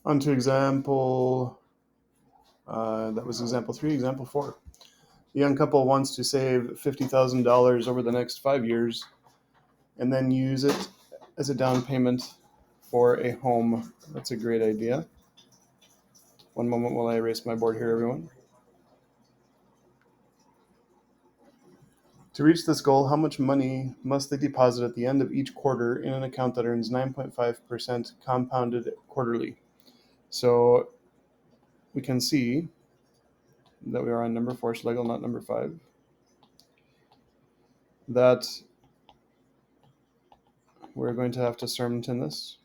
On to example, that was example 3, example 4. The young couple wants to save $50,000 over the next 5 years and then use it as a down payment for a home. That's a great idea. One moment while I erase my board here, everyone. To reach this goal, how much money must they deposit at the end of each quarter in an account that earns 9.5% compounded quarterly? So we can see that we are on number 4, Schlegel, not number 5. That we're going to have to Sermonton this.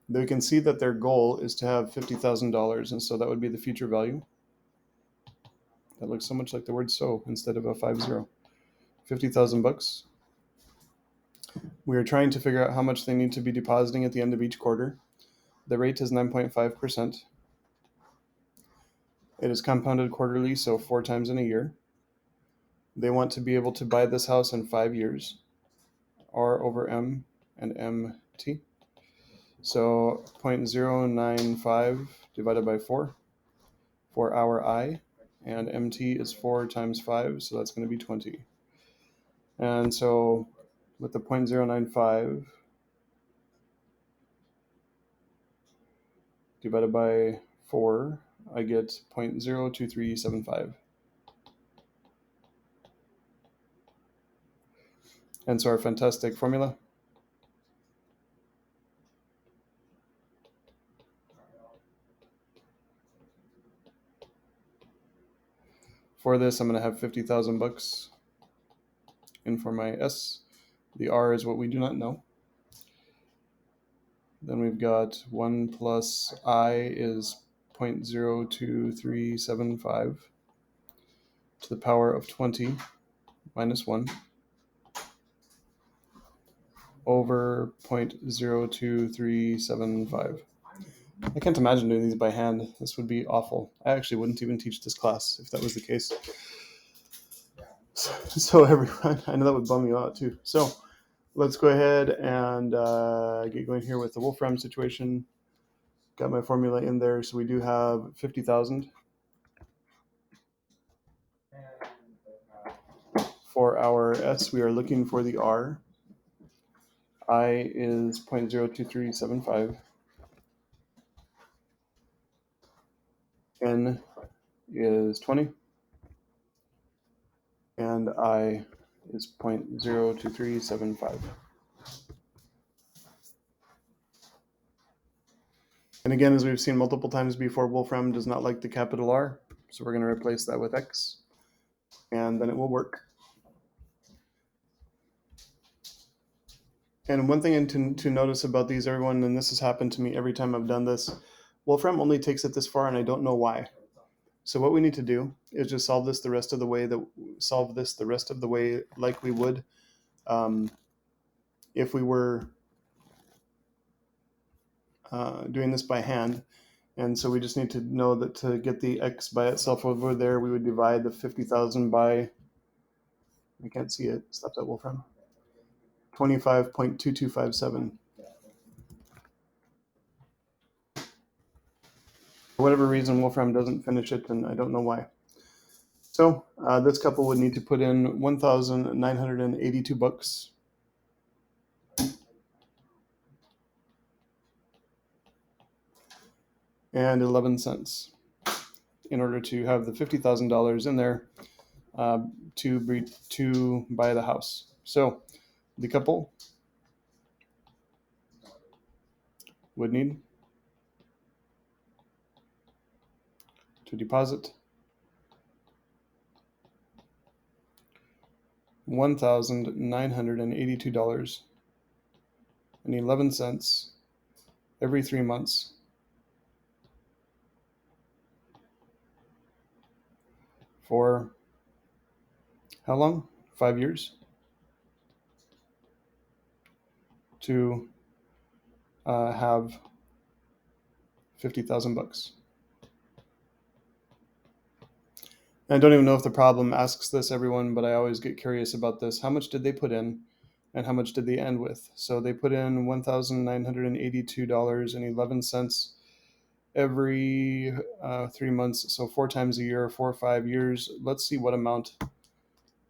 We can see that their goal is to have $50,000, and so that would be the future value. That looks so much like the word so instead of a 50. 50,000 bucks. We are trying to figure out how much they need to be depositing at the end of each quarter. The rate is 9.5%. It is compounded quarterly, so 4 times in a year. They want to be able to buy this house in 5 years, R over M and MT. So 0.095 divided by 4 for our I, and MT is 4 times 5, so that's going to be 20. And so with the 0.095 divided by 4, I get 0.02375. And so our fantastic formula for this, I'm going to have 50,000 bucks in for my S. The R is what we do not know. Then we've got 1 plus I is 0.02375 to the power of 20 minus 1 over 0.02375. I can't imagine doing these by hand. This would be awful. I actually wouldn't even teach this class if that was the case. So everyone, I know that would bum you out too. So let's go ahead and get going here with the Wolfram situation. Got my formula in there. So we do have 50,000 for our S. We are looking for the R. I is 0.02375. N is 20. And I is 0.02375. And again, as we've seen multiple times before, Wolfram does not like the capital R, so we're going to replace that with X, and then it will work. And one thing to notice about these, everyone, and this has happened to me every time I've done this, Wolfram only takes it this far, and I don't know why. So what we need to do is just solve this the rest of the way like we would if we were doing this by hand. And so we just need to know that to get the X by itself over there, we would divide the 50,000 by, I can't see it, stop that, Wolfram, 25.2257. For whatever reason, Wolfram doesn't finish it, and I don't know why. So this couple would need to put in 1,982 bucks. And 11 cents in order to have the $50,000 in there to buy the house. So the couple would need to deposit $1,982.11 every 3 months for how long? 5 years to have 50,000 bucks. I don't even know if the problem asks this, everyone, but I always get curious about this. How much did they put in, and how much did they end with? So they put in $1,982.11 every 3 months, so 4 times a year, 4 or 5 years. Let's see what amount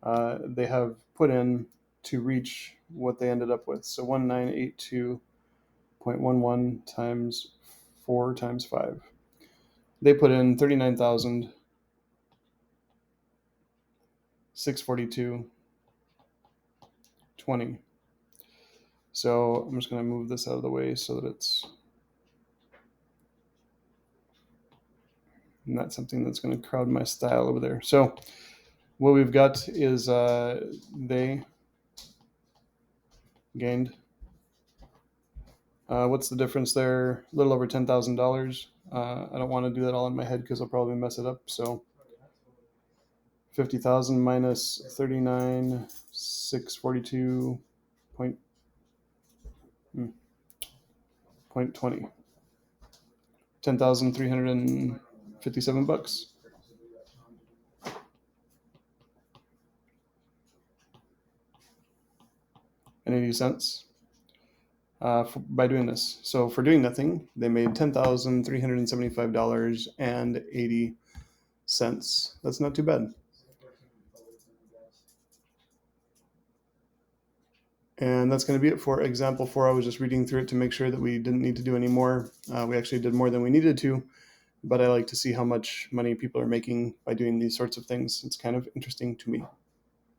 they have put in to reach what they ended up with. So 1982.11 times 4 times 5. They put in 39,642.20. So I'm just going to move this out of the way so that it's not something that's going to crowd my style over there. So what we've got is they gained. What's the difference there? A little over $10,000. I don't want to do that all in my head because I'll probably mess it up. So 50,000 minus 39,642 point 20. $10,357 and 80 cents by doing this. So for doing nothing, they made $10,375.80. That's not too bad. And that's going to be it for example 4. I was just reading through it to make sure that we didn't need to do any more. We actually did more than we needed to, but I like to see how much money people are making by doing these sorts of things. It's kind of interesting to me.